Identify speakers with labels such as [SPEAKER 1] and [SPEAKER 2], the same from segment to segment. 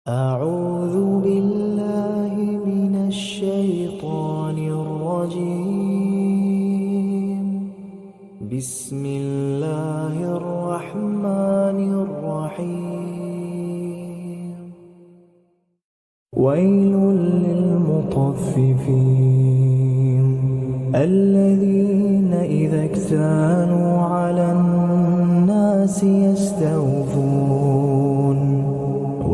[SPEAKER 1] أعوذ بالله من الشيطان الرجيم. بسم الله الرحمن الرحيم. ويل للمطففين الذين إذا اكتالوا على الناس يستوفون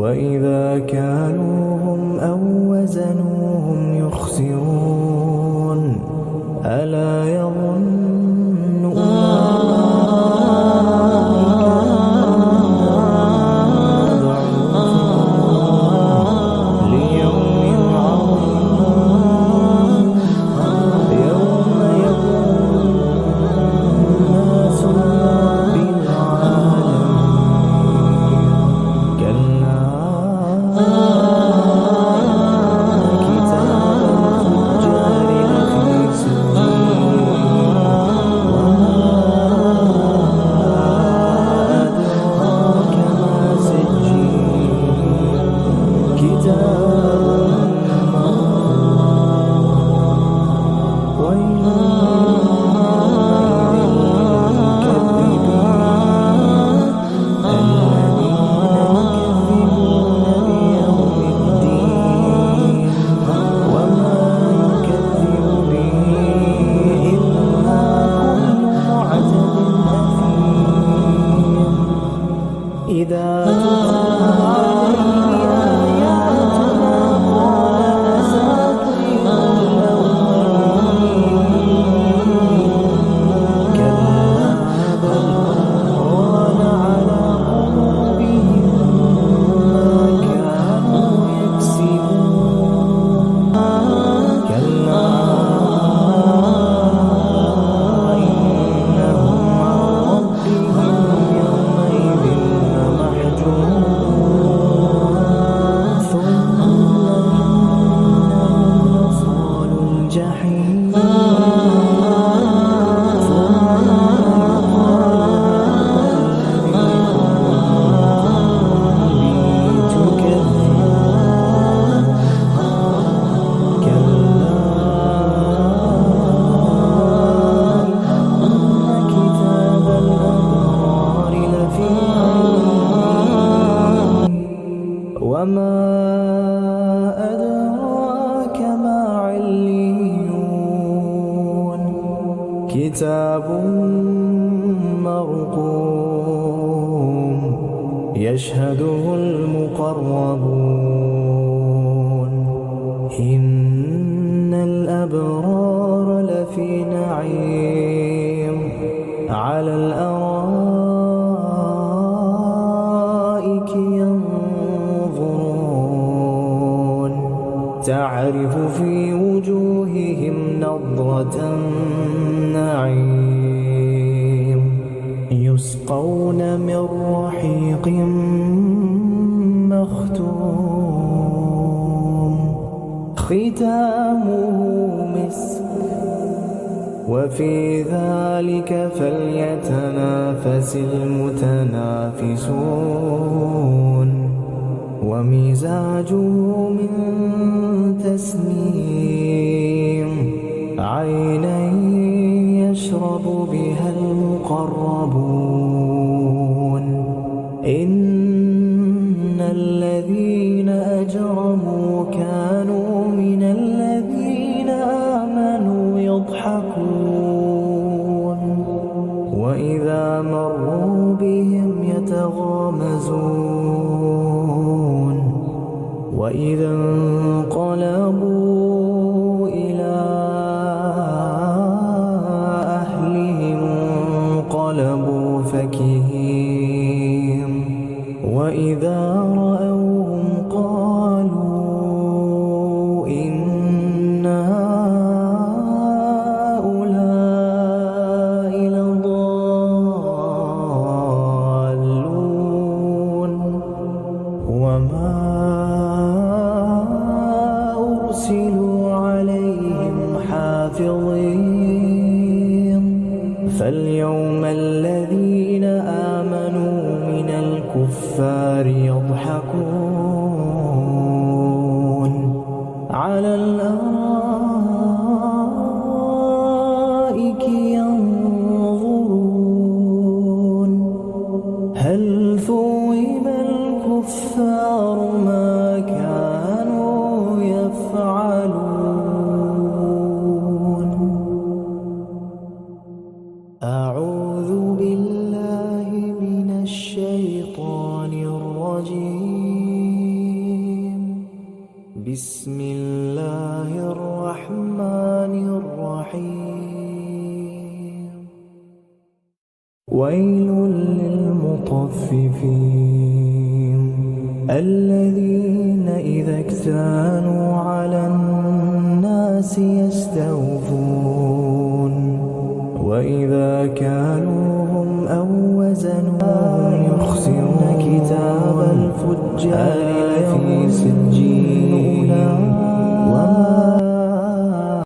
[SPEAKER 1] وإذا كالوهم أو وزنوهم يخسرون ألا يظن أولئك أنهم ليوم عظيم يوم يقوم الناس لرب العالمين. كلا إذا تتلى عليه آياتنا قال أساطير الأولين. كلا بل ران على قلوبهم ما كانوا يكسبون. كلا إنهم عن ربهم يومئذ ثم إنهم لصالوا الجحيم. ثم يقال كلا إن كتاب الأبرار لفي وما أدراك ما عليون. كتاب مرقوم يشهده المقربون. إن الأبرار لفي نعيم على الأرائك ينظرون تعرف في وجوههم نضرة النعيم يسقون من رحيق مختوم ختامه مسك وفي ذلك فليتنافس المتنافسون. ومزاجه من تسنيم عينا يشرب بها المقربون. إن الذين أجرموا كانوا من الذين آمنوا يضحكون وإذا مروا بهم يتغامزون وإذا انقلبوا إلى أهلهم انقلبوا فكهين وإذا رأوهم قالوا إن هؤلاء لضالون. وما أرسلوا عليهم حافظين. فاليوم الذين آمنوا من الكفار يضحكون الكفار ما كانوا يفعلون. أعوذ بالله من الشيطان الرجيم. بسم الله الرحمن الرحيم. ويل للمطففين الذين إذا اكتالوا على الناس يستوفون وإذا كالوهم أو وزنوهم يخسرون. كتاب الفجار